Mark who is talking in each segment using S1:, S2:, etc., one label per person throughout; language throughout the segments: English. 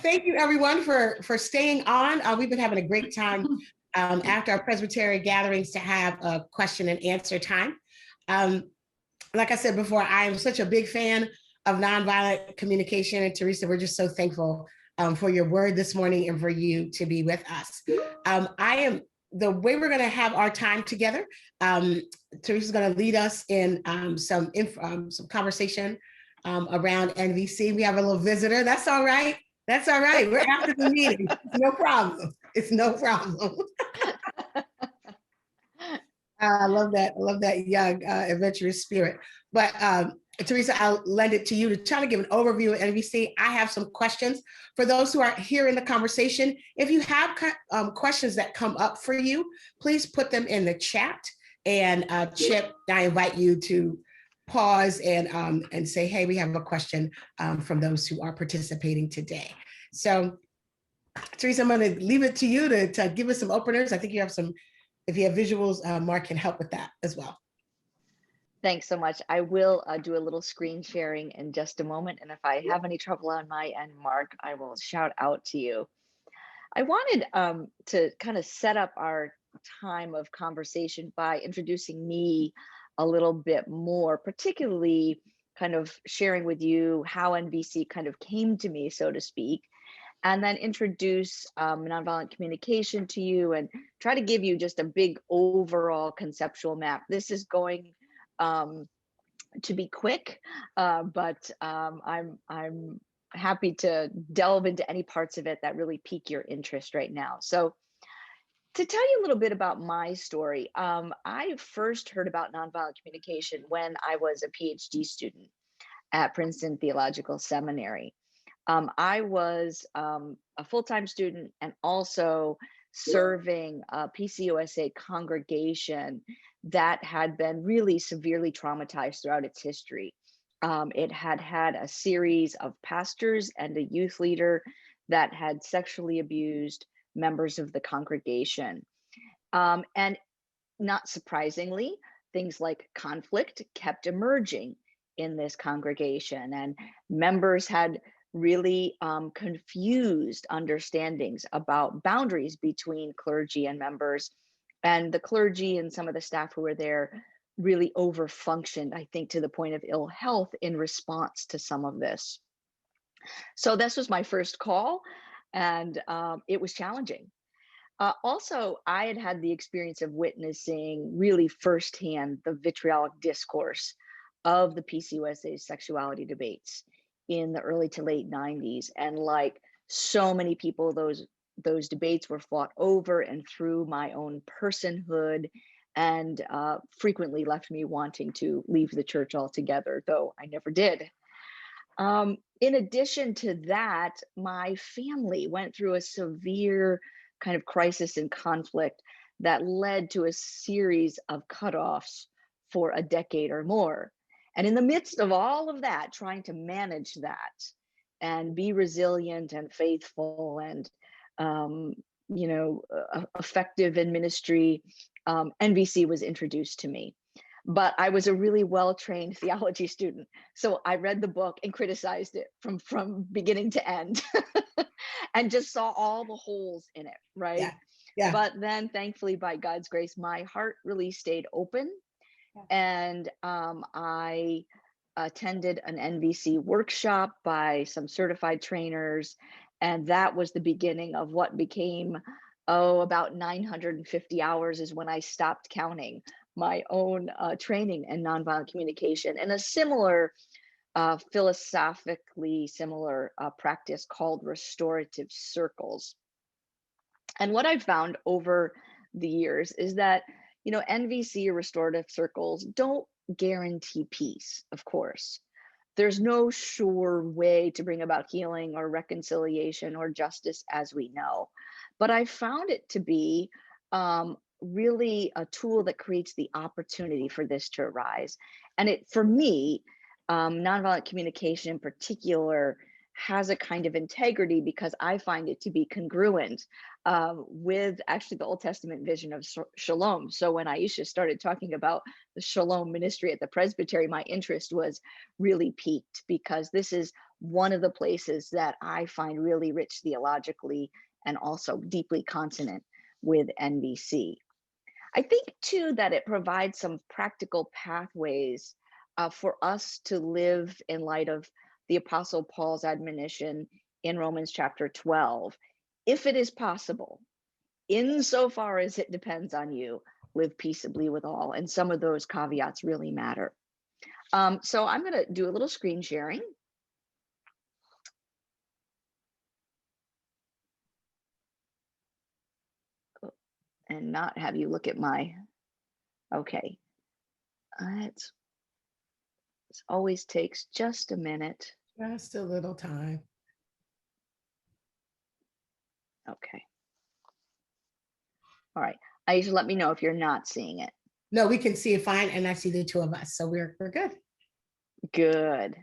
S1: thank you everyone for staying on. We've been having a great time after our Presbyterian gatherings to have a question and answer time. Like I said before, I am such a big fan of nonviolent communication. And Teresa, we're just so thankful for your word this morning and for you to be with us. The way we're going to have our time together, Teresa's going to lead us in some conversation around NVC. We have a little visitor. That's all right. That's all right. We're after the meeting. It's no problem. It's no problem. I love that. I love that young adventurous spirit. But Teresa, I'll lend it to you to try to give an overview of NVC. I have some questions for those who are here in the conversation. If you have questions that come up for you, please put them in the chat. And Chip, I invite you to pause and say, hey, we have a question from those who are participating today. So Teresa, I'm going to leave it to you to give us some openers. I think you have some, if you have visuals, Mark can help with that as well.
S2: Thanks so much. I will do a little screen sharing in just a moment. And if I have any trouble on my end, Mark, I will shout out to you. I wanted to kind of set up our time of conversation by introducing me a little bit more, particularly kind of sharing with you how NVC kind of came to me, so to speak, and then introduce nonviolent communication to you and try to give you just a big overall conceptual map. This is going to be quick, but I'm happy to delve into any parts of it that really pique your interest right now. So to tell you a little bit about my story, I first heard about nonviolent communication when I was a PhD student at Princeton Theological Seminary. I was a full-time student and also serving a PCUSA congregation that had been really severely traumatized throughout its history. It had had a series of pastors and a youth leader that had sexually abused members of the congregation. And not surprisingly, things like conflict kept emerging in this congregation, and members had really confused understandings about boundaries between clergy and members. And the clergy and some of the staff who were there really overfunctioned, I think, to the point of ill health in response to some of this. So this was my first call, and it was challenging. Also, I had had the experience of witnessing really firsthand the vitriolic discourse of the PCUSA sexuality debates in the early to late 90s. And like so many people, those debates were fought over and through my own personhood, and frequently left me wanting to leave the church altogether, though I never did. In addition to that, my family went through a severe kind of crisis and conflict that led to a series of cutoffs for a decade or more. And in the midst of all of that, trying to manage that and be resilient and faithful and effective in ministry, NVC was introduced to me. But I was a really well-trained theology student, so I read the book and criticized it from beginning to end, and just saw all the holes in it, right?
S1: Yeah. Yeah.
S2: But then, thankfully, by God's grace, my heart really stayed open, and I attended an NVC workshop by some certified trainers, and that was the beginning of what became, about 950 hours is when I stopped counting my own training in nonviolent communication, and a similar, philosophically similar practice called restorative circles. And what I've found over the years is that, NVC or restorative circles don't guarantee peace, of course. There's no sure way to bring about healing or reconciliation or justice as we know. But I found it to be really a tool that creates the opportunity for this to arise. And for me, nonviolent communication in particular has a kind of integrity because I find it to be congruent with actually the Old Testament vision of shalom. So when Aisha started talking about the shalom ministry at the presbytery, my interest was really piqued because this is one of the places that I find really rich theologically and also deeply consonant with NVC. I think too that it provides some practical pathways for us to live in light of the Apostle Paul's admonition in Romans chapter 12. If it is possible, insofar as it depends on you, live peaceably with all. And some of those caveats really matter. So I'm going to do a little screen sharing. And not have you look at my, okay. It always takes just a minute.
S1: Just a little time.
S2: Okay. All right. Aisha, let me know if you're not seeing it.
S1: No, we can see it fine, and I see the two of us, so we're good.
S2: Good.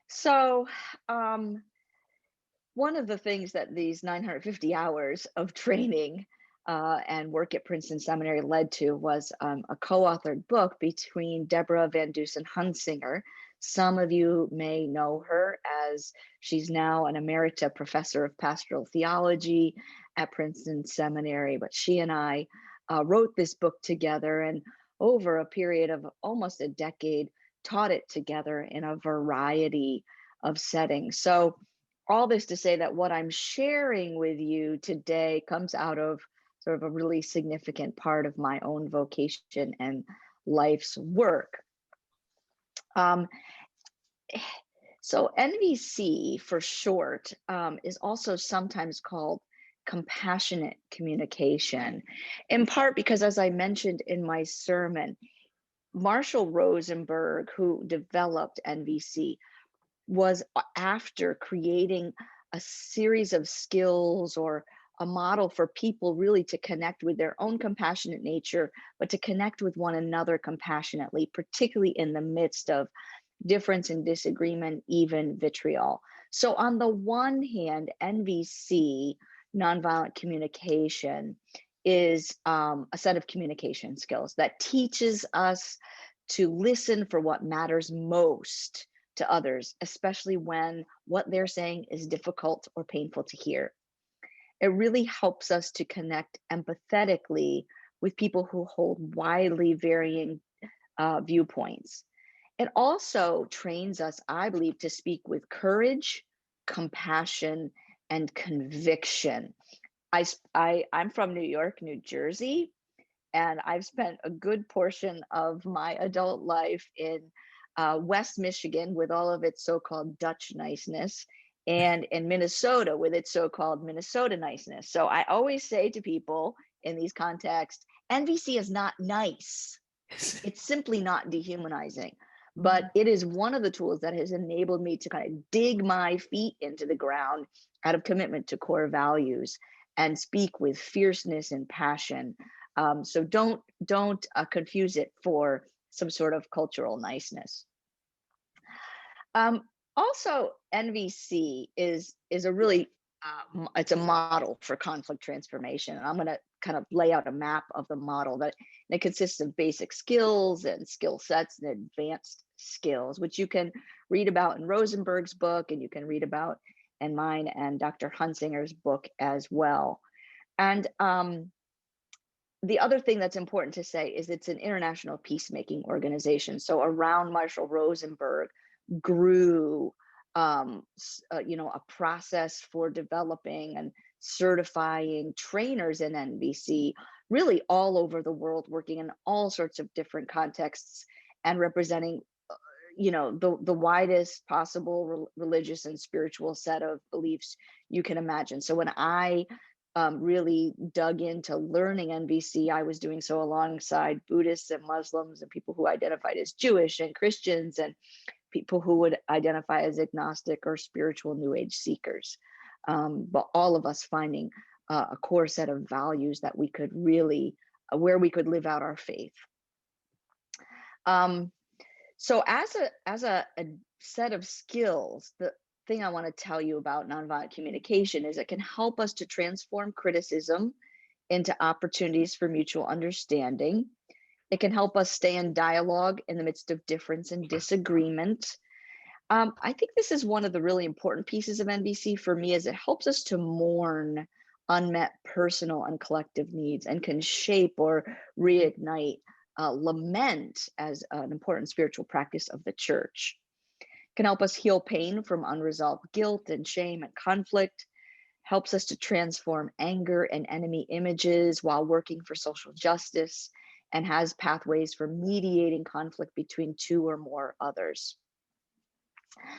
S2: So, one of the things that these 950 hours of training and work at Princeton Seminary led to was a co-authored book between Deborah Van Dusen Hunsinger. Some of you may know her as she's now an emerita professor of pastoral theology at Princeton Seminary, but she and I wrote this book together, and over a period of almost a decade, taught it together in a variety of settings. So all this to say that what I'm sharing with you today comes out of sort of a really significant part of my own vocation and life's work. So NVC for short is also sometimes called compassionate communication, in part because, as I mentioned in my sermon, Marshall Rosenberg, who developed NVC, was after creating a series of skills or a model for people really to connect with their own compassionate nature, but to connect with one another compassionately, particularly in the midst of difference and disagreement, even vitriol. So on the one hand, NVC, nonviolent communication, is a set of communication skills that teaches us to listen for what matters most to others, especially when what they're saying is difficult or painful to hear. It really helps us to connect empathetically with people who hold widely varying viewpoints. It also trains us, I believe, to speak with courage, compassion, and conviction. I'm from New York, New Jersey, and I've spent a good portion of my adult life in West Michigan with all of its so-called Dutch niceness, and in Minnesota with its so-called Minnesota niceness. So I always say to people in these contexts, NVC is not nice. It's simply not dehumanizing. But it is one of the tools that has enabled me to kind of dig my feet into the ground out of commitment to core values and speak with fierceness and passion. So don't confuse it for some sort of cultural niceness. Also, NVC is a really it's a model for conflict transformation. And I'm going to kind of lay out a map of the model that it consists of basic skills and skill sets and advanced skills, which you can read about in Rosenberg's book, and you can read about in mine and Dr. Hunsinger's book as well. And the other thing that's important to say is it's an international peacemaking organization. So around Marshall Rosenberg grew a process for developing and certifying trainers in NVC, really all over the world, working in all sorts of different contexts and representing the widest possible religious and spiritual set of beliefs you can imagine. So when I really dug into learning NVC, I was doing so alongside Buddhists and Muslims and people who identified as Jewish and Christians and people who would identify as agnostic or spiritual New Age seekers. But all of us finding a core set of values that we could really, where we could live out our faith. So as a set of skills, the thing I want to tell you about nonviolent communication is it can help us to transform criticism into opportunities for mutual understanding. It can help us stay in dialogue in the midst of difference and disagreement. I think this is one of the really important pieces of NVC for me, is it helps us to mourn unmet personal and collective needs, and can shape or reignite lament as an important spiritual practice of the church. Can help us heal pain from unresolved guilt and shame and conflict, helps us to transform anger and enemy images while working for social justice, and has pathways for mediating conflict between two or more others.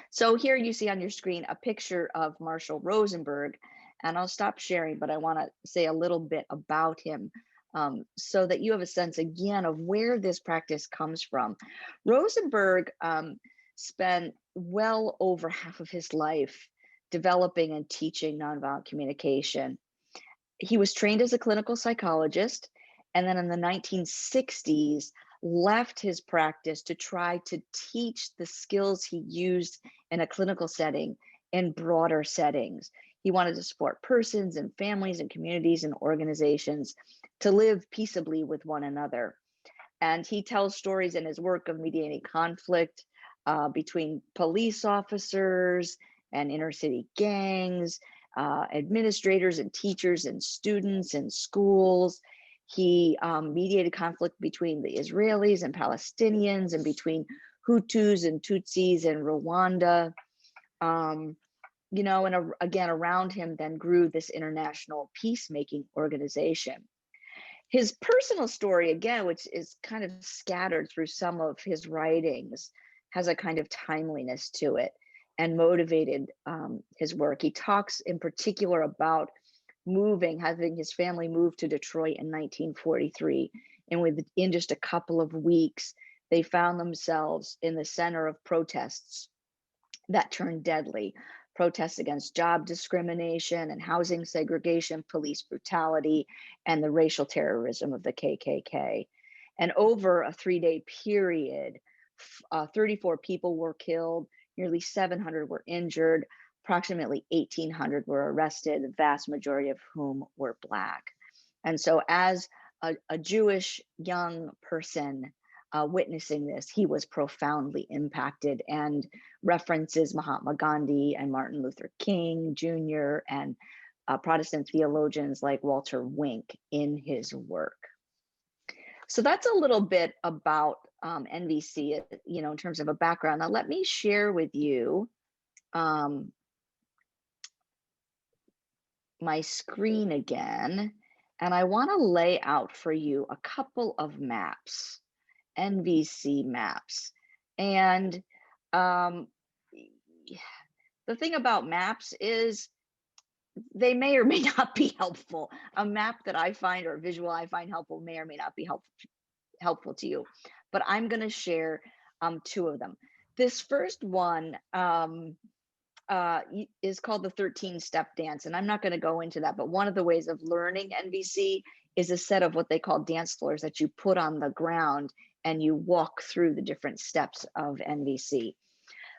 S2: So here you see on your screen a picture of Marshall Rosenberg, and I'll stop sharing, but I want to say a little bit about him, so that you have a sense again of where this practice comes from. Rosenberg spent well over half of his life developing and teaching nonviolent communication. He was trained as a clinical psychologist, and then in the 1960s left his practice to try to teach the skills he used in a clinical setting in broader settings. He wanted to support persons and families and communities and organizations to live peaceably with one another. And he tells stories in his work of mediating conflict between police officers and inner city gangs, administrators and teachers and students and schools. He mediated conflict between the Israelis and Palestinians, and between Hutus and Tutsis in Rwanda. And again, around him then grew this international peacemaking organization. His personal story, again, which is kind of scattered through some of his writings, has a kind of timeliness to it and motivated his work. He talks in particular about having his family move to Detroit in 1943. And within just a couple of weeks, they found themselves in the center of protests that turned deadly. Protests against job discrimination and housing segregation, police brutality, and the racial terrorism of the KKK. And over a 3-day period, 34 people were killed, nearly 700 were injured, approximately 1,800 were arrested, the vast majority of whom were Black. And so as a Jewish young person witnessing this, he was profoundly impacted, and references Mahatma Gandhi and Martin Luther King Jr. and Protestant theologians like Walter Wink in his work. So that's a little bit about NVC, in terms of a background. Now let me share with you my screen again, and I want to lay out for you a couple of maps, NVC maps. And the thing about maps is they may or may not be helpful. A map that I find, or a visual I find helpful, may or may not be helpful to you. But I'm going to share two of them. This first one is called the 13-step dance, and I'm not going to go into that, but one of the ways of learning NVC is a set of what they call dance floors that you put on the ground and you walk through the different steps of NVC.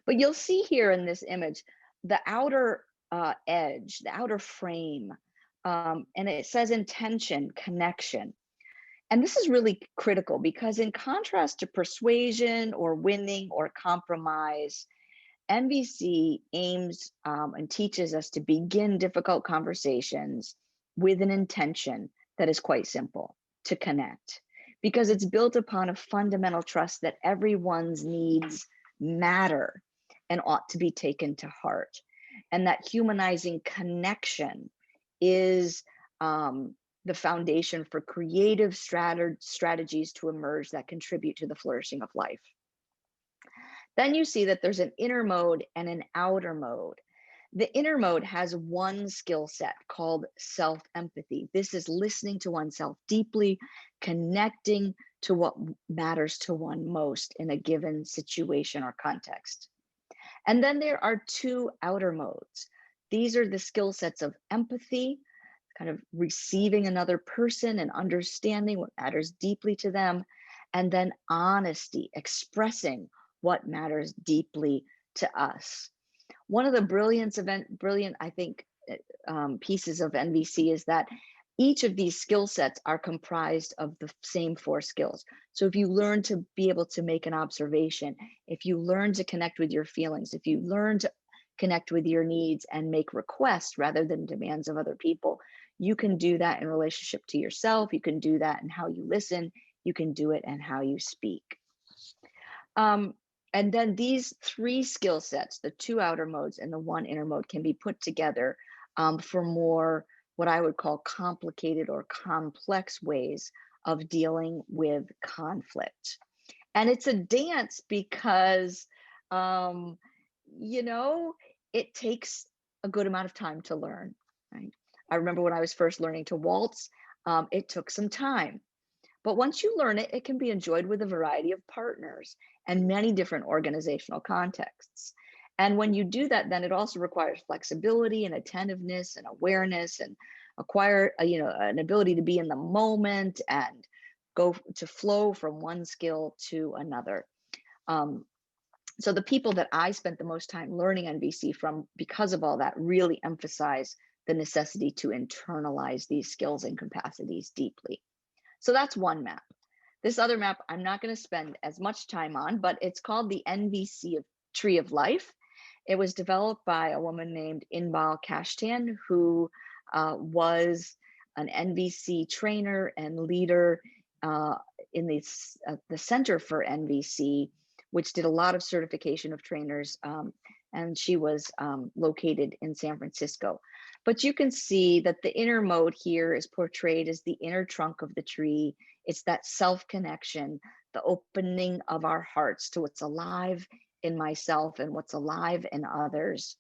S2: But you'll see here in this image the outer edge, the outer frame, and it says intention, connection. And this is really critical, because in contrast to persuasion or winning or compromise, NVC aims and teaches us to begin difficult conversations with an intention that is quite simple: to connect, because it's built upon a fundamental trust that everyone's needs matter and ought to be taken to heart, and that humanizing connection is the foundation for creative strategies to emerge that contribute to the flourishing of life. Then you see that there's an inner mode and an outer mode. The inner mode has one skill set called self-empathy. This is listening to oneself deeply, connecting to what matters to one most in a given situation or context. And then there are two outer modes. These are the skill sets of empathy, kind of receiving another person and understanding what matters deeply to them, and then honesty, expressing what matters deeply to us. One of the brilliant, I think, pieces of NVC is that each of these skill sets are comprised of the same 4 skills. So if you learn to be able to make an observation, if you learn to connect with your feelings, if you learn to connect with your needs and make requests rather than demands of other people, you can do that in relationship to yourself. You can do that in how you listen. You can do it in how you speak. And then these 3 skill sets, the 2 outer modes and the 1 inner mode, can be put together for more what I would call complicated or complex ways of dealing with conflict. And it's a dance because, you know, it takes a good amount of time to learn, right? I remember when I was first learning to waltz, it took some time. But once you learn it, it can be enjoyed with a variety of partners and many different organizational contexts. And when you do that, then it also requires flexibility and attentiveness and awareness, and acquire, an ability to be in the moment and go to flow from one skill to another. So the people that I spent the most time learning NVC from, because of all that, really emphasize the necessity to internalize these skills and capacities deeply. So that's one map. This other map, I'm not going to spend as much time on, but it's called the NVC Tree of Life. It was developed by a woman named Inbal Kashtan, who was an NVC trainer and leader in the Center for NVC, which did a lot of certification of trainers, and she was located in San Francisco. But you can see that the inner mode here is portrayed as the inner trunk of the tree. It's that self-connection, the opening of our hearts to what's alive in myself and what's alive in others.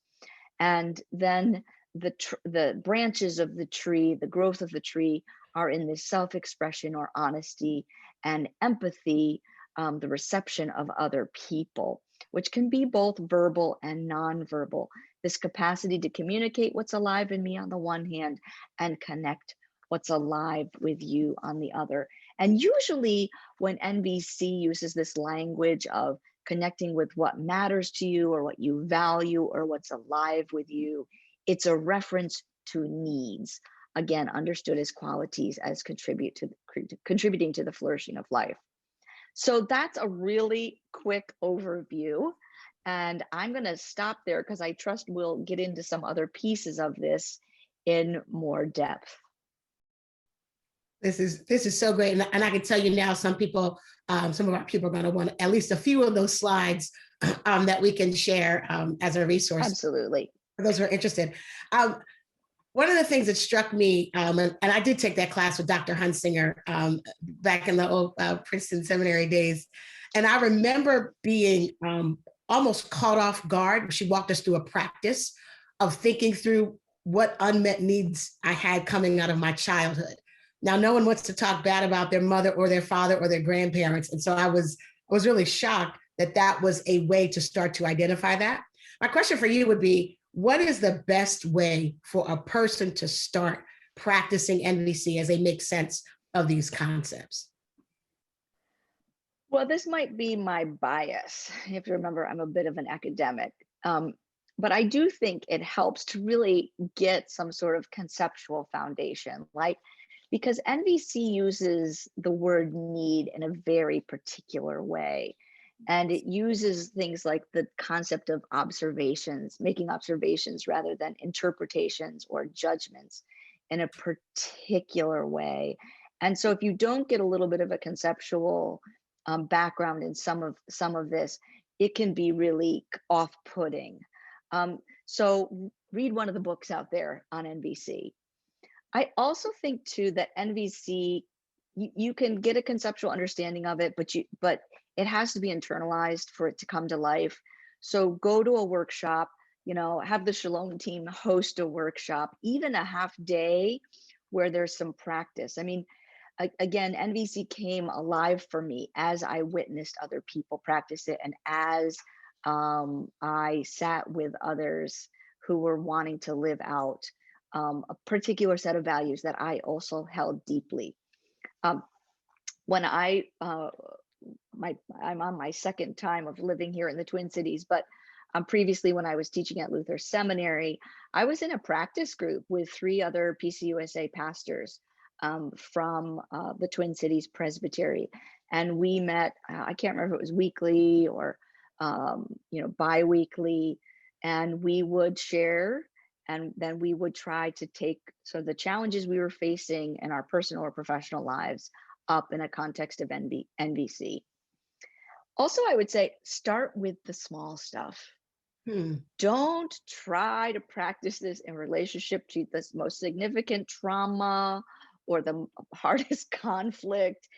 S2: And then the branches of the tree, the growth of the tree, are in this self-expression or honesty and empathy, the reception of other people, which can be both verbal and nonverbal. This capacity to communicate what's alive in me on the one hand and connect what's alive with you on the other. And usually when NVC uses this language of connecting with what matters to you or what you value or what's alive with you, it's a reference to needs, again, understood as qualities as contributing to the flourishing of life. So that's a really quick overview. And I'm going to stop there because I trust we'll get into some other pieces of this in more depth.
S1: This is so great. And I can tell you now, some of our people are going to want at least a few of those slides that we can share as a resource.
S2: Absolutely.
S1: For those who are interested. One of the things that struck me, and I did take that class with Dr. Hunsinger back in the old Princeton Seminary days. And I remember being almost caught off guard. She walked us through a practice of thinking through what unmet needs I had coming out of my childhood. Now, no one wants to talk bad about their mother or their father or their grandparents. And so I was really shocked that that was a way to start to identify that. My question for you would be, what is the best way for a person to start practicing NVC as they make sense of these concepts?
S2: Well, this might be my bias. You have to remember, I'm a bit of an academic. But I do think it helps to really get some sort of conceptual foundation, because NVC uses the word need in a very particular way. And it uses things like the concept of observations, making observations rather than interpretations or judgments in a particular way. And so if you don't get a little bit of a conceptual background in some of this, it can be really off-putting. So read one of the books out there on NVC. I also think too that NVC, you can get a conceptual understanding of it, but it has to be internalized for it to come to life. So go to a workshop, have the Shalom team host a workshop, even a half day where there's some practice. I mean, again, NVC came alive for me as I witnessed other people practice it, and as I sat with others who were wanting to live out a particular set of values that I also held deeply. When I'm on my second time of living here in the Twin Cities, but previously when I was teaching at Luther Seminary, I was in a practice group with 3 other PCUSA pastors from the Twin Cities Presbytery. And we met, I can't remember if it was weekly or, bi-weekly, and we would share, and then we would try to take the challenges we were facing in our personal or professional lives up in a context of NVC. Also, I would say start with the small stuff. Don't try to practice this in relationship to the most significant trauma or the hardest conflict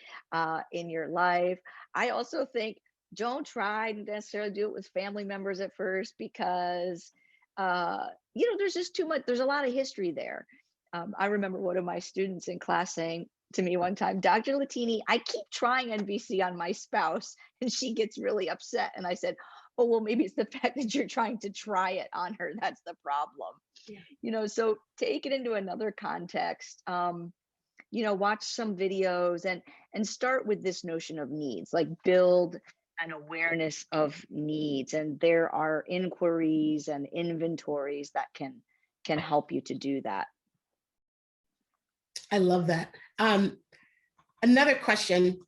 S2: in your life. I also think don't try to necessarily do it with family members at first, because there's just too much. There's a lot of history there. I remember one of my students in class saying to me one time, "Dr. Latini, I keep trying NVC on my spouse and she gets really upset." And I said, "Oh, well, maybe it's the fact that you're trying to try it on her. That's the problem." Yeah. So take it into another context. Watch some videos and start with this notion of needs, like build an awareness of needs. And there are inquiries and inventories that can help you to do that.
S1: I love that. Another question,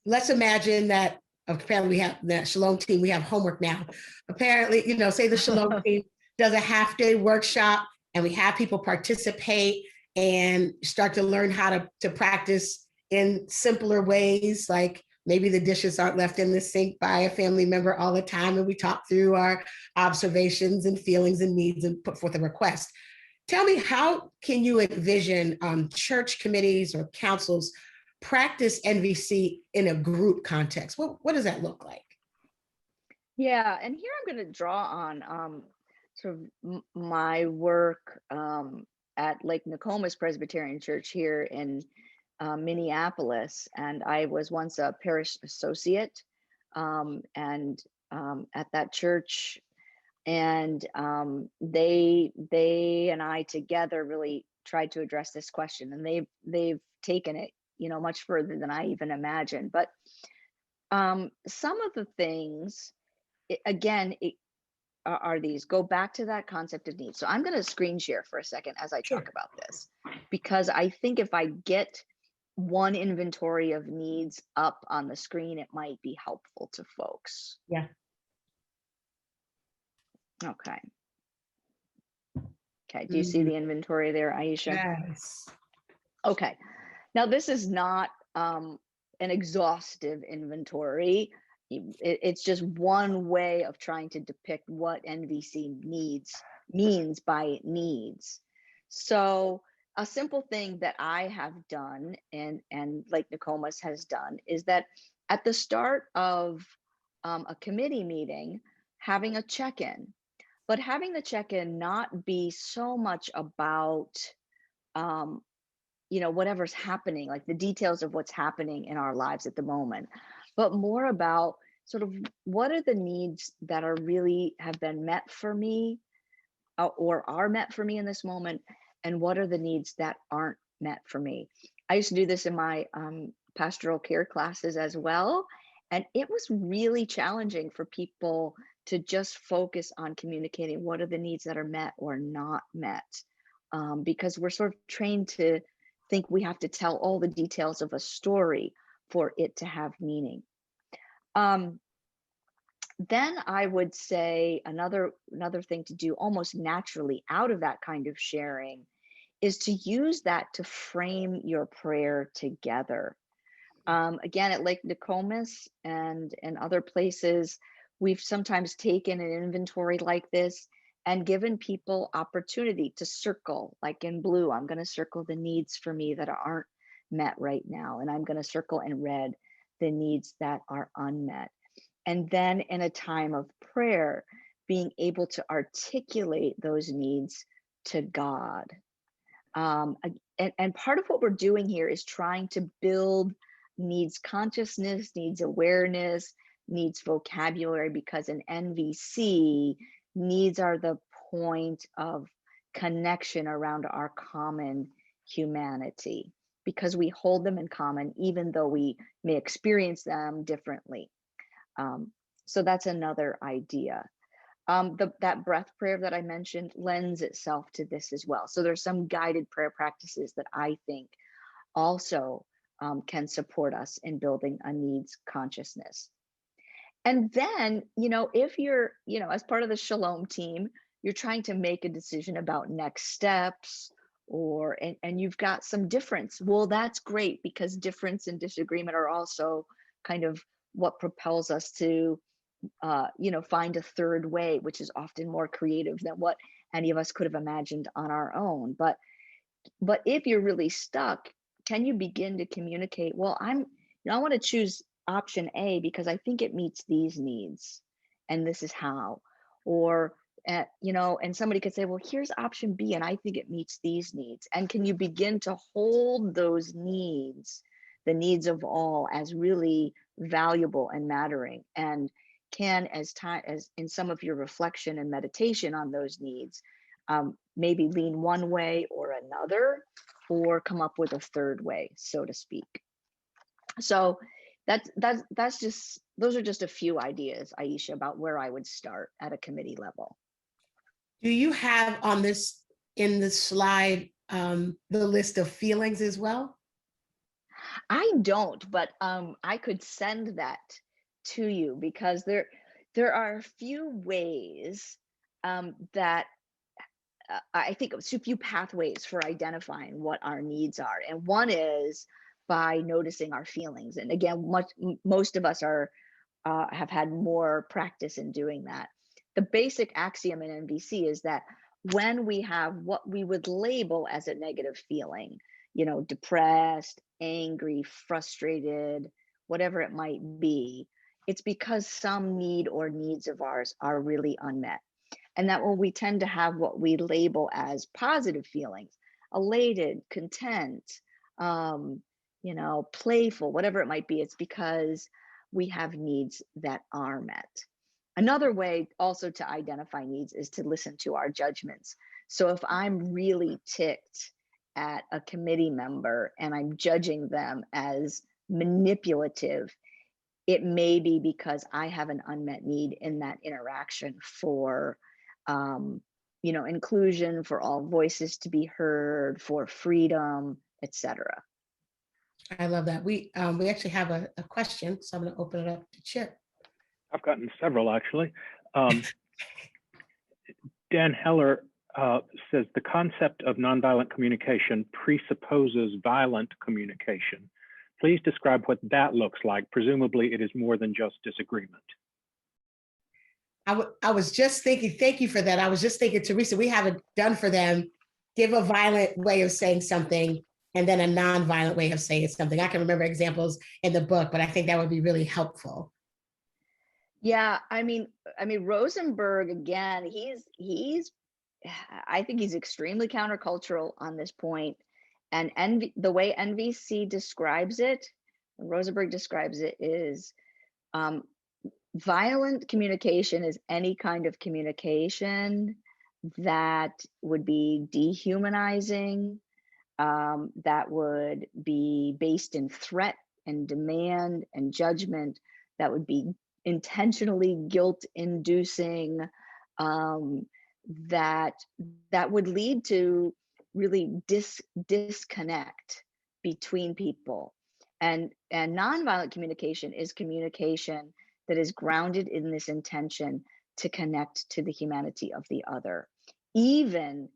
S1: let's imagine that apparently we have the Shalom team, we have homework now. Apparently, say the Shalom team does a half-day workshop and we have people participate and start to learn how to practice in simpler ways, like maybe the dishes aren't left in the sink by a family member all the time, and we talk through our observations and feelings and needs and put forth a request. Tell me, how can you envision church committees or councils practice NVC in a group context? What does that look like?
S2: Yeah, and here I'm going to draw on sort of my work at Lake Nokomis Presbyterian Church here in Minneapolis. And I was once a parish associate and at that church. And they and I together really tried to address this question, and they've taken it, much further than I even imagined. But some of the things, are these go back to that concept of need. So I'm going to screen share for a second as I talk about this, because I think if I get one inventory of needs up on the screen, it might be helpful to folks.
S1: Yeah.
S2: Okay. Do you see the inventory there, Aisha?
S1: Yes.
S2: Okay. Now, this is not an exhaustive inventory. It's just one way of trying to depict what NVC means by needs. So a simple thing that I have done and Lake Nokomis has done is that at the start of a committee meeting, having a check-in, but having the check-in not be so much about whatever's happening, like the details of what's happening in our lives at the moment, but more about sort of what are the needs that have been met for me or are met for me in this moment, and what are the needs that aren't met for me. I used to do this in my pastoral care classes as well, and it was really challenging for people to just focus on communicating what are the needs that are met or not met, because we're sort of trained to think we have to tell all the details of a story for it to have meaning. Then I would say another thing to do almost naturally out of that kind of sharing is to use that to frame your prayer together. Again, at Lake Nokomis and other places, we've sometimes taken an inventory like this and given people opportunity to circle, like in blue, I'm going to circle the needs for me that aren't met right now. And I'm going to circle in red the needs that are unmet. And then in a time of prayer, being able to articulate those needs to God. And part of what we're doing here is trying to build needs consciousness, needs awareness, needs vocabulary, because in NVC, needs are the point of connection around our common humanity, because we hold them in common, even though we may experience them differently. So that's another idea. that breath prayer that I mentioned lends itself to this as well. So there's some guided prayer practices that I think also can support us in building a needs consciousness. And then, if you're, as part of the Shalom team, you're trying to make a decision about next steps, and you've got some difference. Well, that's great, because difference and disagreement are also kind of what propels us to, find a third way, which is often more creative than what any of us could have imagined on our own. But if you're really stuck, can you begin to communicate, well, I want to choose option A because I think it meets these needs, and this is how. Or, and somebody could say, well, here's option B, and I think it meets these needs. And can you begin to hold those needs, the needs of all, as really valuable and mattering? And can, as in some of your reflection and meditation on those needs, maybe lean one way or another, or come up with a third way, so to speak. So that's just, those are just a few ideas, Aisha, about where I would start at a committee level.
S1: Do you have on this, in the slide, the list of feelings as well?
S2: I don't, but I could send that to you, because there are a few ways that I think of a few pathways for identifying what our needs are. And one is by noticing our feelings. And again, most of us have had more practice in doing that. The basic axiom in NVC is that when we have what we would label as a negative feeling, depressed, angry, frustrated, whatever it might be, it's because some need or needs of ours are really unmet. And that when we tend to have what we label as positive feelings, elated, content, playful, whatever it might be, it's because we have needs that are met. Another way also to identify needs is to listen to our judgments. So if I'm really ticked at a committee member and I'm judging them as manipulative, it may be because I have an unmet need in that interaction for inclusion, for all voices to be heard, for freedom, etc.
S1: I love that. We actually have a question, so I'm going to open it up to Chip.
S3: I've gotten several, actually. Dan Heller says the concept of nonviolent communication presupposes violent communication. Please describe what that looks like. Presumably, it is more than just disagreement.
S1: I was just thinking, thank you for that. I was just thinking, Teresa, we haven't done for them, give a violent way of saying something and then a non-violent way of saying something. I can remember examples in the book, but I think that would be really helpful.
S2: Yeah, I mean, Rosenberg, again, I think he's extremely countercultural on this point. And the way NVC describes it, Rosenberg describes it, is violent communication is any kind of communication that would be dehumanizing, that would be based in threat and demand and judgment, that would be intentionally guilt-inducing, that would lead to really disconnect between people. And nonviolent communication is communication that is grounded in this intention to connect to the humanity of the other, even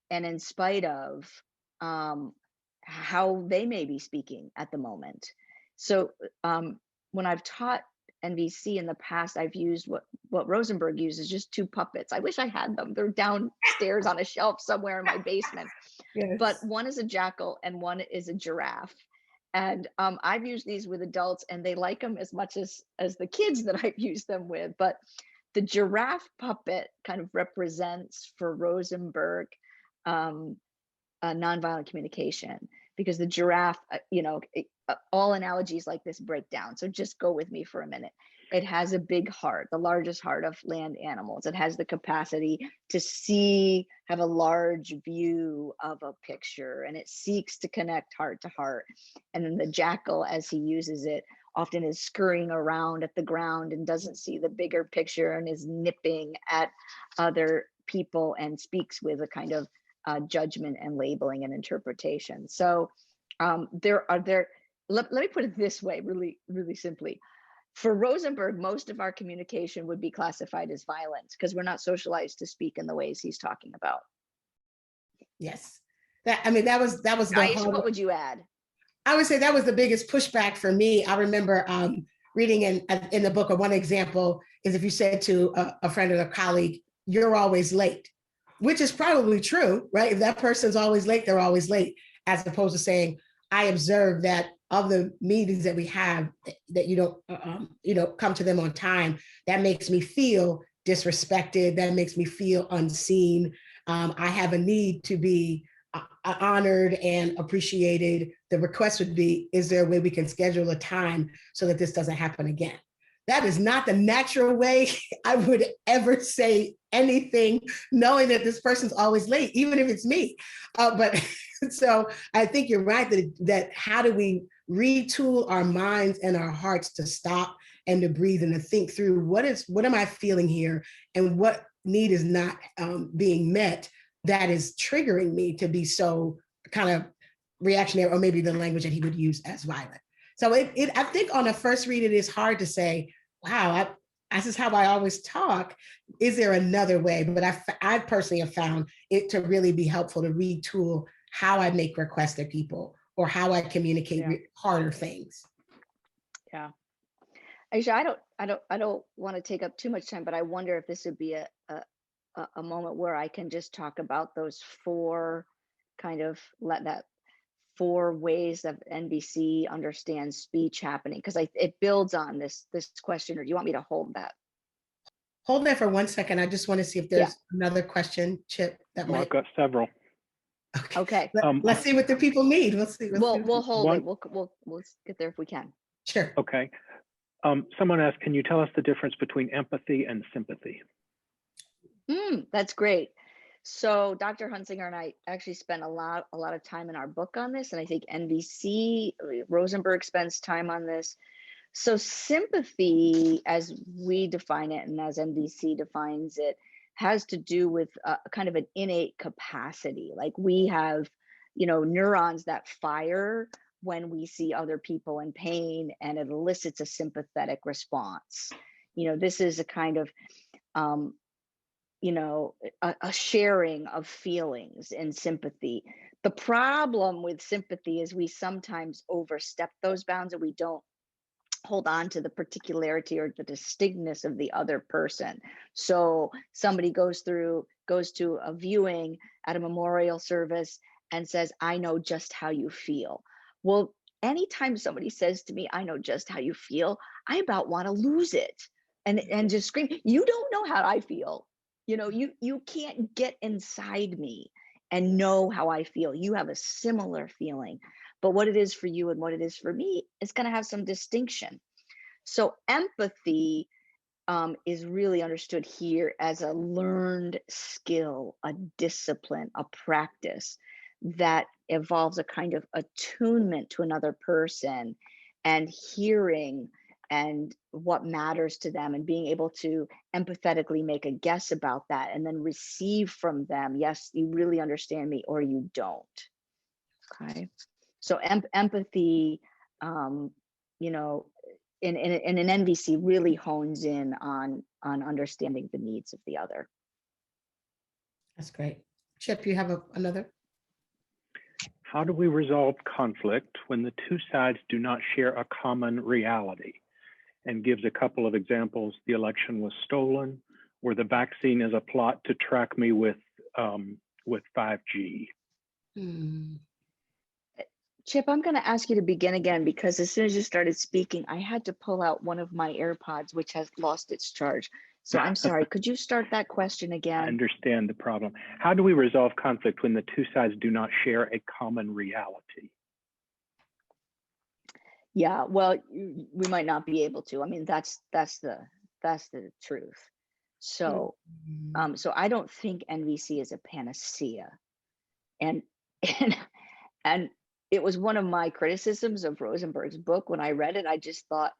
S2: and in spite of how they may be speaking at the moment. So when I've taught NVC in the past, I've used what Rosenberg uses, just two puppets. I wish I had them. They're downstairs on a shelf somewhere in my basement. Yes. But one is a jackal and one is a giraffe. And I've used these with adults and they like them as much as the kids that I've used them with. But the giraffe puppet kind of represents for Rosenberg nonviolent communication, because the giraffe, all analogies like this break down. So just go with me for a minute. It has a big heart, the largest heart of land animals. It has the capacity to see, have a large view of a picture, and it seeks to connect heart to heart. And then the jackal, as he uses it, often is scurrying around at the ground and doesn't see the bigger picture and is nipping at other people and speaks with a kind of judgment and labeling and interpretation. So let me put it this way, really, really simply. For Rosenberg, most of our communication would be classified as violence because we're not socialized to speak in the ways he's talking about.
S1: Yes. That was
S2: Aisha, what would you add?
S1: I would say that was the biggest pushback for me. I remember reading in the book, or one example is if you said to a friend or a colleague, "You're always late," which is probably true, right? If that person's always late, they're always late, as opposed to saying, "I observe that of the meetings that we have, that you don't come to them on time. That makes me feel disrespected. That makes me feel unseen. I have a need to be honored and appreciated." The request would be, is there a way we can schedule a time so that this doesn't happen again? That is not the natural way I would ever say anything, knowing that this person's always late, even if it's me. But so I think you're right that how do we retool our minds and our hearts to stop and to breathe and to think through what am I feeling here, and what need is not being met that is triggering me to be so kind of reactionary, or maybe the language that he would use as violent. So I think on a first read, it is hard to say, wow, this is how I always talk. Is there another way? But I personally have found it to really be helpful to retool how I make requests to people, or how I communicate harder things.
S2: Yeah. Aisha, I don't want to take up too much time, but I wonder if this would be a moment where I can just talk about those four ways that NVC understands speech happening, because it builds on this question. Or do you want me to hold that?
S1: Hold that for 1 second. I just want to see if there's another question, Chip, that might.
S3: I've got several.
S2: Okay.
S1: Let's see what the people need. We'll see.
S2: We'll hold it. We'll get there if we can.
S1: Sure.
S3: Okay. Someone asked, can you tell us the difference between empathy and sympathy?
S2: That's great. So Dr. Hunsinger and I actually spent a lot of time in our book on this, and I think NVC, Rosenberg spends time on this. So sympathy, as we define it and as NVC defines it, has to do with kind of an innate capacity. Like we have, neurons that fire when we see other people in pain, and it elicits a sympathetic response. This is a kind of a sharing of feelings and sympathy. The problem with sympathy is we sometimes overstep those bounds, and we don't hold on to the particularity or the distinctness of the other person. So somebody goes to a viewing at a memorial service and says, "I know just how you feel." Well, anytime somebody says to me, "I know just how you feel," I about want to lose it and just scream, "You don't know how I feel. You can't get inside me and know how I feel. You have a similar feeling, but what it is for you and what it is for me is going to have some distinction." So empathy is really understood here as a learned skill, a discipline, a practice that involves a kind of attunement to another person and hearing and what matters to them, and being able to empathetically make a guess about that and then receive from them, yes, you really understand me, or you don't. Okay. So empathy, in an NVC really hones in on understanding the needs of the other.
S1: That's great. Chip, you have another?
S3: How do we resolve conflict when the two sides do not share a common reality? And gives a couple of examples. The election was stolen, or the vaccine is a plot to track me with 5G.
S2: Chip, I'm going to ask you to begin again, because as soon as you started speaking, I had to pull out one of my AirPods, which has lost its charge. So I'm sorry. Could you start that question again?
S3: I understand the problem. How do we resolve conflict when the two sides do not share a common reality?
S2: Yeah, well, we might not be able to. I mean, that's the truth. So, so I don't think NVC is a panacea, and it was one of my criticisms of Rosenberg's book. When I read it, I just thought,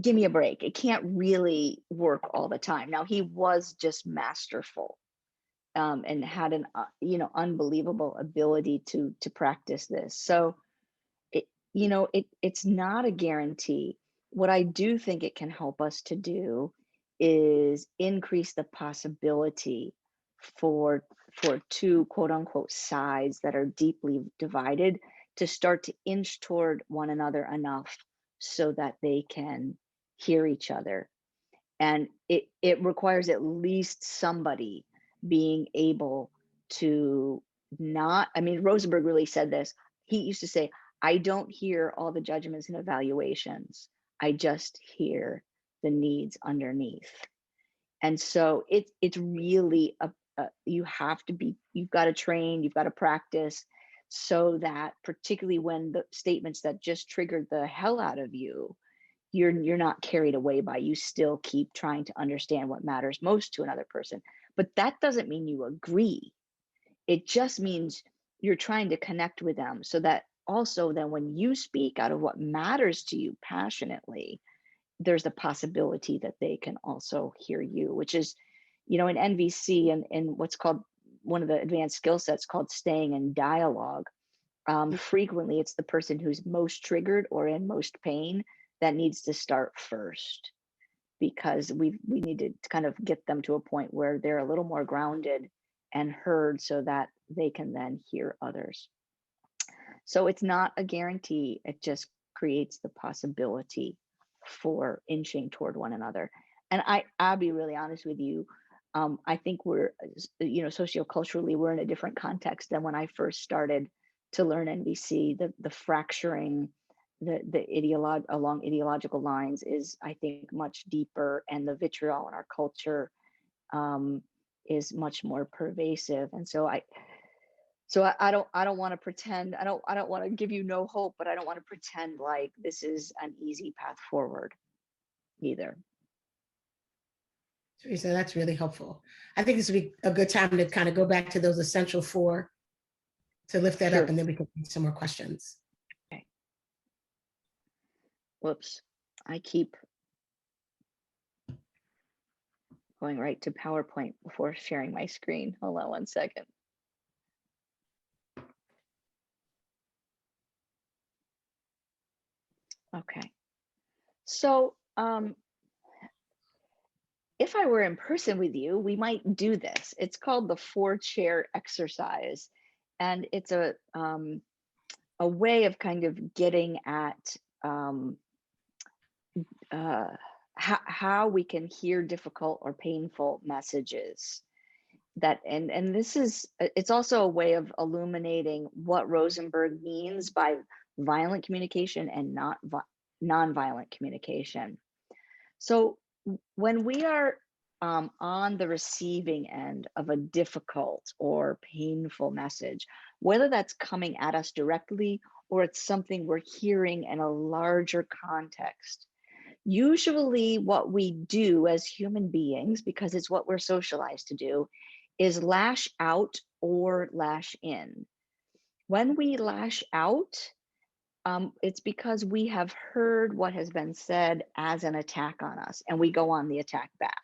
S2: give me a break. It can't really work all the time. Now, he was just masterful, and had an unbelievable ability to practice this. So it's not a guarantee. What I do think it can help us to do is increase the possibility for two quote unquote sides that are deeply divided to start to inch toward one another enough so that they can hear each other. And it requires at least somebody being able to not, I mean, Rosenberg really said this. He used to say, I don't hear all the judgments and evaluations. I just hear the needs underneath. And so it's really you've got to train, you've got to practice, so that particularly when the statements that just triggered the hell out of you, you're not carried away by, you still keep trying to understand what matters most to another person. But that doesn't mean you agree. It just means you're trying to connect with them, so that also then when you speak out of what matters to you passionately, there's the possibility that they can also hear you, which is, in NVC and what's called one of the advanced skill sets called staying in dialogue. Frequently, it's the person who's most triggered or in most pain that needs to start first, because we need to kind of get them to a point where they're a little more grounded and heard, so that they can then hear others. So it's not a guarantee. It just creates the possibility for inching toward one another. And I'll be really honest with you. I think we're, socioculturally, we're in a different context than when I first started to learn NVC. The fracturing, along ideological lines is, I think, much deeper, and the vitriol in our culture is much more pervasive. And so I don't want to pretend, I don't want to give you no hope, but I don't want to pretend like this is an easy path forward either.
S1: Teresa, that's really helpful. I think this would be a good time to kind of go back to those essential four, to lift that up, and then we can take some more questions.
S2: Okay. Whoops. I keep going right to PowerPoint before sharing my screen. Hold on one second. Okay. So if I were in person with you, we might do this. It's called the 4-chair exercise. And it's a way of kind of getting at how we can hear difficult or painful messages. And this is, it's also a way of illuminating what Rosenberg means by violent communication and not nonviolent communication. So when we are on the receiving end of a difficult or painful message, whether that's coming at us directly or it's something we're hearing in a larger context, usually what we do as human beings, because it's what we're socialized to do, is lash out or lash in. When we lash out, it's because we have heard what has been said as an attack on us, and we go on the attack back.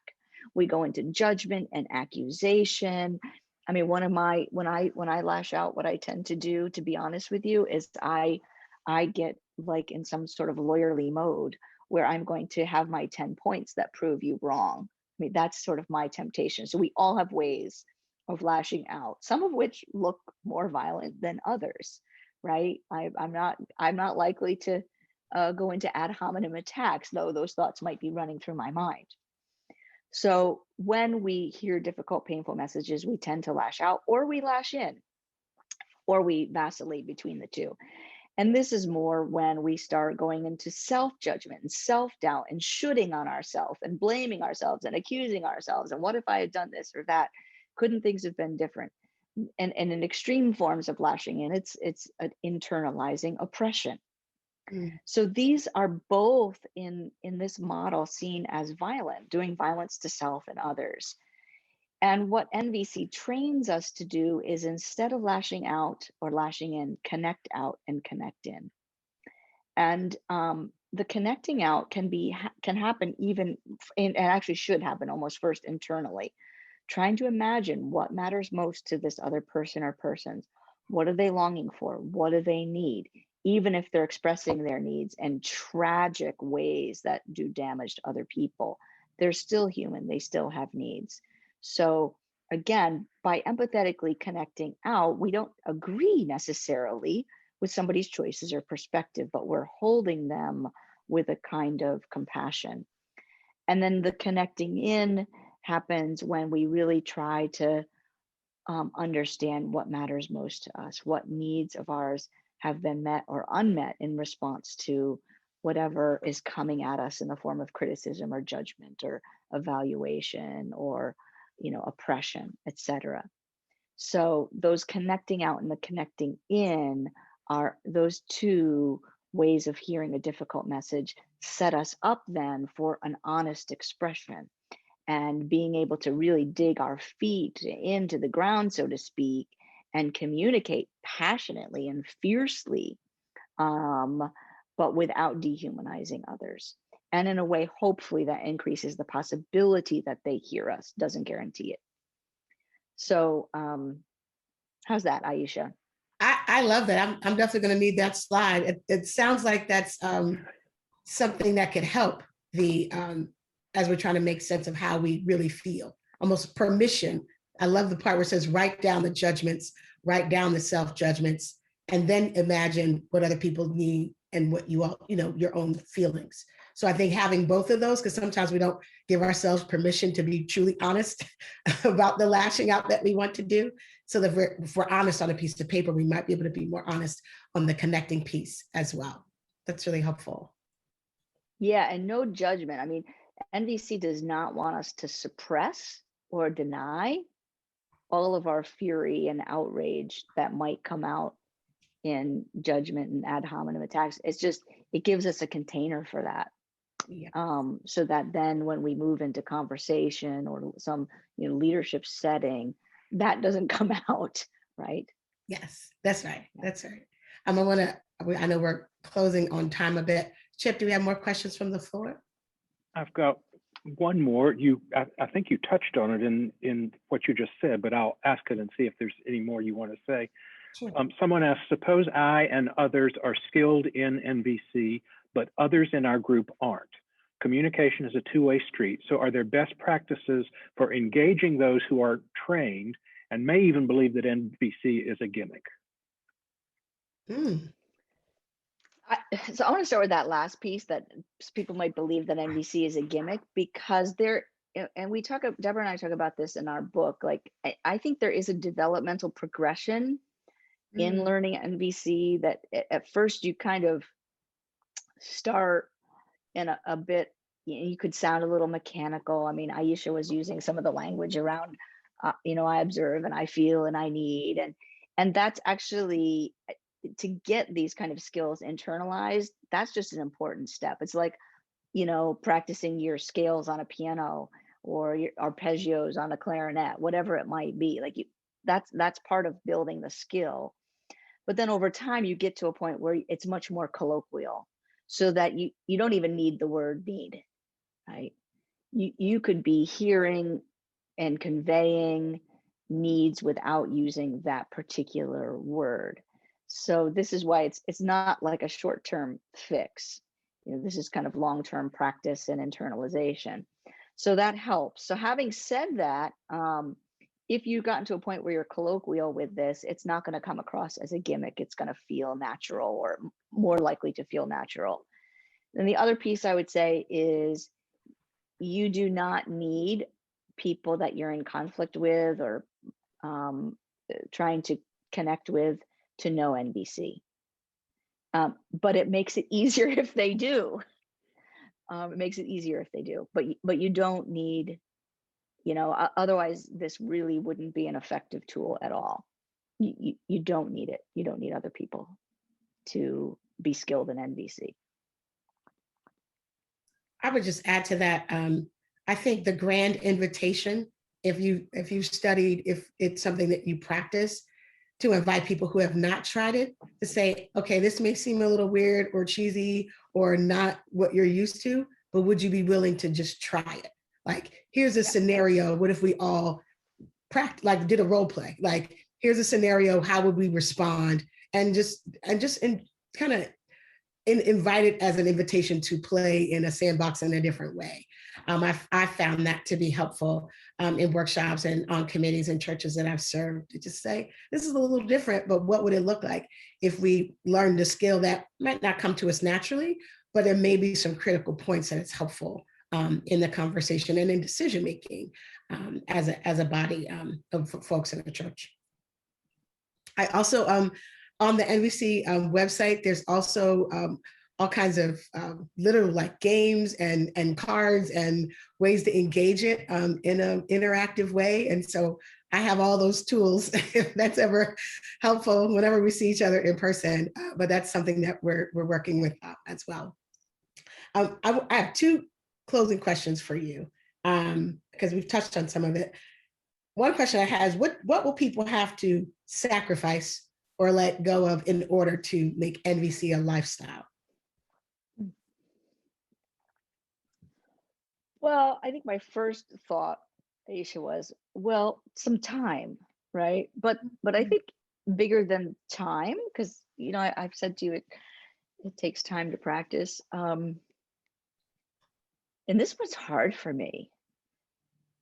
S2: We go into judgment and accusation. I mean, when I lash out, what I tend to do, to be honest with you, is I get like in some sort of lawyerly mode where I'm going to have my 10 points that prove you wrong. I mean, that's sort of my temptation. So we all have ways of lashing out, some of which look more violent than others. Right? I'm not likely to go into ad hominem attacks, though those thoughts might be running through my mind. So when we hear difficult, painful messages, we tend to lash out, or we lash in, or we vacillate between the two. And this is more when we start going into self-judgment and self-doubt and shooting on ourselves and blaming ourselves and accusing ourselves. And what if I had done this or that? Couldn't things have been different? And in extreme forms of lashing in, it's an internalizing oppression. So these are both in this model seen as violent, doing violence to self and others. And what NVC trains us to do is, instead of lashing out or lashing in, connect out and connect in. And the connecting out can happen even and actually should happen almost first internally, trying to imagine what matters most to this other person or persons. What are they longing for? What do they need? Even if they're expressing their needs in tragic ways that do damage to other people, they're still human. They still have needs. So again, by empathetically connecting out, we don't agree necessarily with somebody's choices or perspective, but we're holding them with a kind of compassion. And then the connecting in happens when we really try to understand what matters most to us, what needs of ours have been met or unmet in response to whatever is coming at us in the form of criticism or judgment or evaluation or, oppression, etc. So those connecting out and the connecting in are those two ways of hearing a difficult message set us up then for an honest expression and being able to really dig our feet into the ground, so to speak, and communicate passionately and fiercely, but without dehumanizing others. And in a way, hopefully, that increases the possibility that they hear us, doesn't guarantee it. So how's that, Aisha?
S1: I love that. I'm definitely going to need that slide. It sounds like that's something that could help as we're trying to make sense of how we really feel. Almost permission. I love the part where it says, write down the judgments, write down the self-judgments, and then imagine what other people need and what you all, your own feelings. So I think having both of those, because sometimes we don't give ourselves permission to be truly honest about the lashing out that we want to do. So that if we're honest on a piece of paper, we might be able to be more honest on the connecting piece as well. That's really helpful.
S2: Yeah, and no judgment. I mean, NVC does not want us to suppress or deny all of our fury and outrage that might come out in judgment and ad hominem attacks. It's just, it gives us a container for that.
S1: Yeah.
S2: So that then when we move into conversation or some leadership setting, that doesn't come out, right?
S1: Yes, that's right. That's right. I know we're closing on time a bit. Chip, do we have more questions from the floor?
S3: I've got one more. I think you touched on it in what you just said, but I'll ask it and see if there's any more you want to say.
S1: Sure.
S3: Someone asked, suppose I and others are skilled in NVC, but others in our group aren't. Communication is a two-way street. So are there best practices for engaging those who are trained and may even believe that NVC is a gimmick?
S2: So I want to start with that last piece, that people might believe that NVC is a gimmick, because and Deborah and I talk about this in our book, like I think there is a developmental progression in learning NVC that at first you kind of start in a bit, you could sound a little mechanical. I mean, Aisha was using some of the language around, I observe and I feel and I need, and that's actually, to get these kind of skills internalized, that's just an important step. It's like, practicing your scales on a piano or your arpeggios on a clarinet, whatever it might be. Like that's part of building the skill. But then over time, you get to a point where it's much more colloquial, so that you don't even need the word need, right? You could be hearing and conveying needs without using that particular word. So this is why it's not like a short-term fix. This is kind of long-term practice and internalization. So that helps. So having said that, if you've gotten to a point where you're colloquial with this, it's not going to come across as a gimmick. It's going to feel natural, or more likely to feel natural. And the other piece I would say is, you do not need people that you're in conflict with or trying to connect with to know NVC. But it makes it easier if they do. It makes it easier if they do, but you don't need, otherwise this really wouldn't be an effective tool at all. You don't need it. You don't need other people to be skilled in NVC.
S1: I would just add to that. I think the grand invitation if you studied, if it's something that you practice, to invite people who have not tried it to say, okay, this may seem a little weird or cheesy or not what you're used to, but would you be willing to just try it? Like, here's a scenario. What if we all like did a role play? Like, here's a scenario. How would we respond? And just kind of invite it as an invitation to play in a sandbox in a different way. I found that to be helpful in workshops and on committees and churches that I've served, to just say, this is a little different, but what would it look like if we learned a skill that might not come to us naturally, but there may be some critical points that it's helpful in the conversation and in decision making as a body of folks in the church. I also, on the NVC website, there's also all kinds of literal like games and cards and ways to engage it in an interactive way. And so I have all those tools if that's ever helpful whenever we see each other in person. But that's something that we're working with as well. I have two closing questions for you because we've touched on some of it. One question I have is what will people have to sacrifice or let go of in order to make NVC a lifestyle?
S2: Well, I think my first thought, Aisha, was, well, some time, right? But I think bigger than time, because I've said to you, it takes time to practice. And this was hard for me.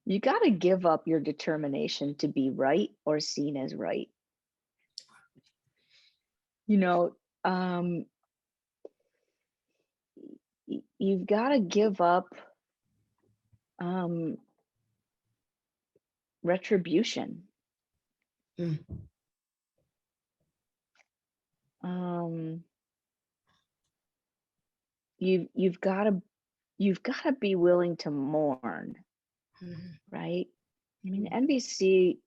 S2: You got to give up your determination to be right or seen as right. You've got to give up retribution. You've got to be willing to mourn, right? I mean, NVC,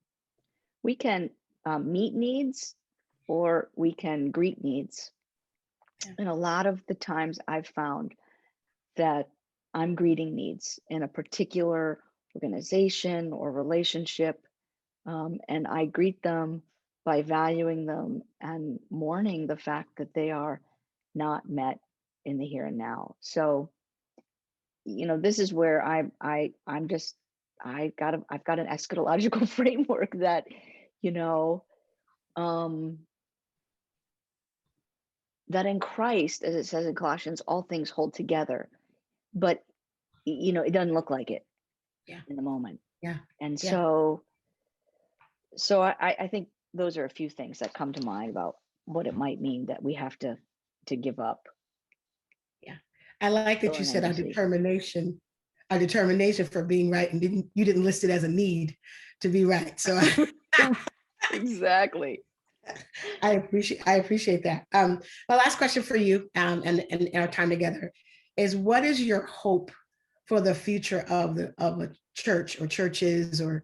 S2: we can meet needs or we can greet needs. And a lot of the times I've found that I'm greeting needs in a particular organization or relationship, and I greet them by valuing them and mourning the fact that they are not met in the here and now. So, this is where I've got an eschatological framework that, that in Christ, as it says in Colossians, all things hold together, but it doesn't look like it in the moment. And so I think those are a few things that come to mind about what it might mean that we have to give up.
S1: I like that you said our determination for being right, and you didn't list it as a need to be right. So
S2: exactly.
S1: I appreciate that. My last question for you, and our time together, is what is your hope for the future of a church or churches or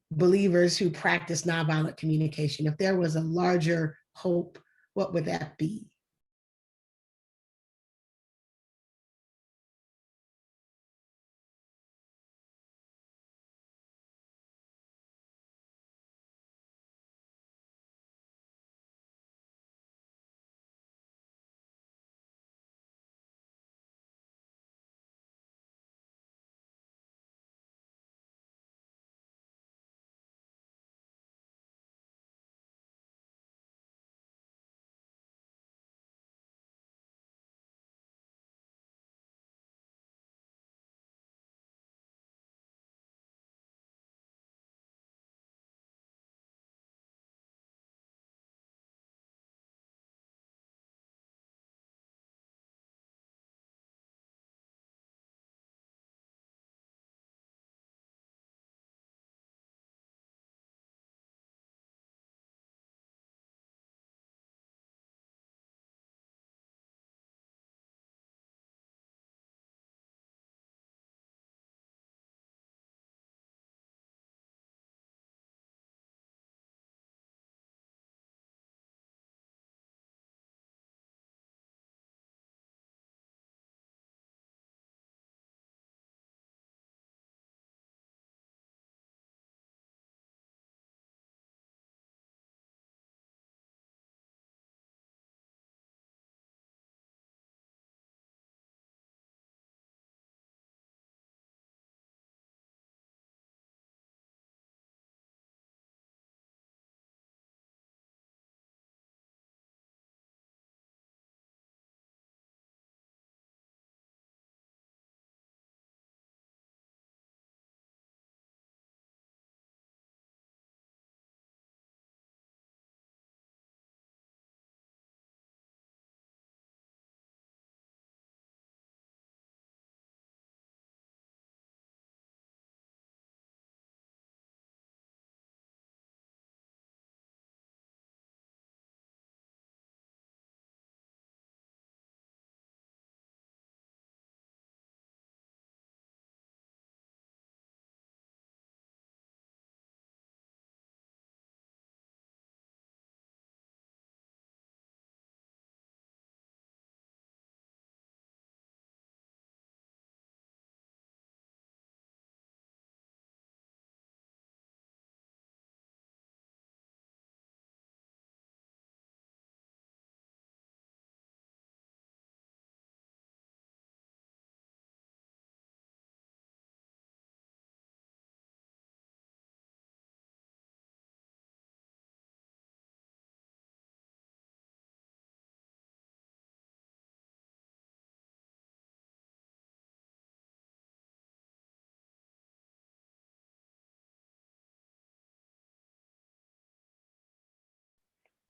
S1: believers who practice nonviolent communication? If there was a larger hope, what would that be?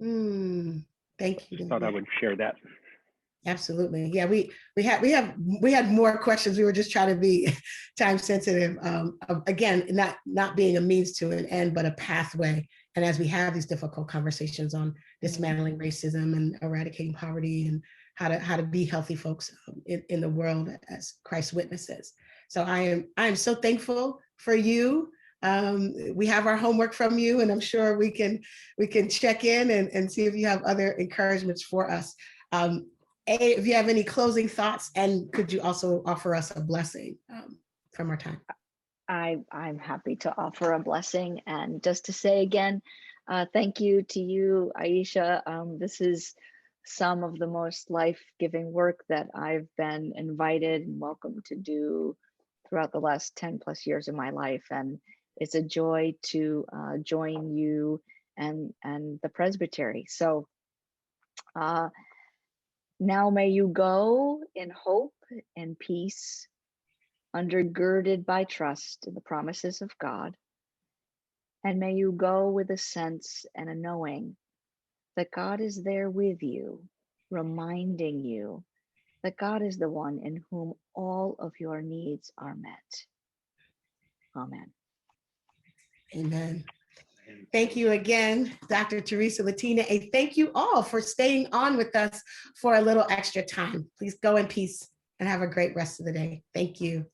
S1: Thank you.
S3: Just thought I would share that.
S1: Absolutely. Yeah, we had more questions. We were just trying to be time sensitive. Again, not being a means to an end, but a pathway. And as we have these difficult conversations on dismantling racism and eradicating poverty and how to be healthy folks in the world as Christ's witnesses. So I am so thankful for you. We have our homework from you, and I'm sure we can check in and see if you have other encouragements for us. If you have any closing thoughts, and could you also offer us a blessing from our time?
S2: I'm happy to offer a blessing, and just to say again, thank you to you, Aisha. This is some of the most life-giving work that I've been invited and welcome to do throughout the last 10 plus years of my life. And it's a joy to join you and the Presbytery. So now may you go in hope and peace, undergirded by trust in the promises of God. And may you go with a sense and a knowing that God is there with you, reminding you that God is the one in whom all of your needs are met. Amen.
S1: Amen. Thank you again, Dr. Teresa, Latini, and thank you all for staying on with us for a little extra time. Please go in peace and have a great rest of the day. Thank you.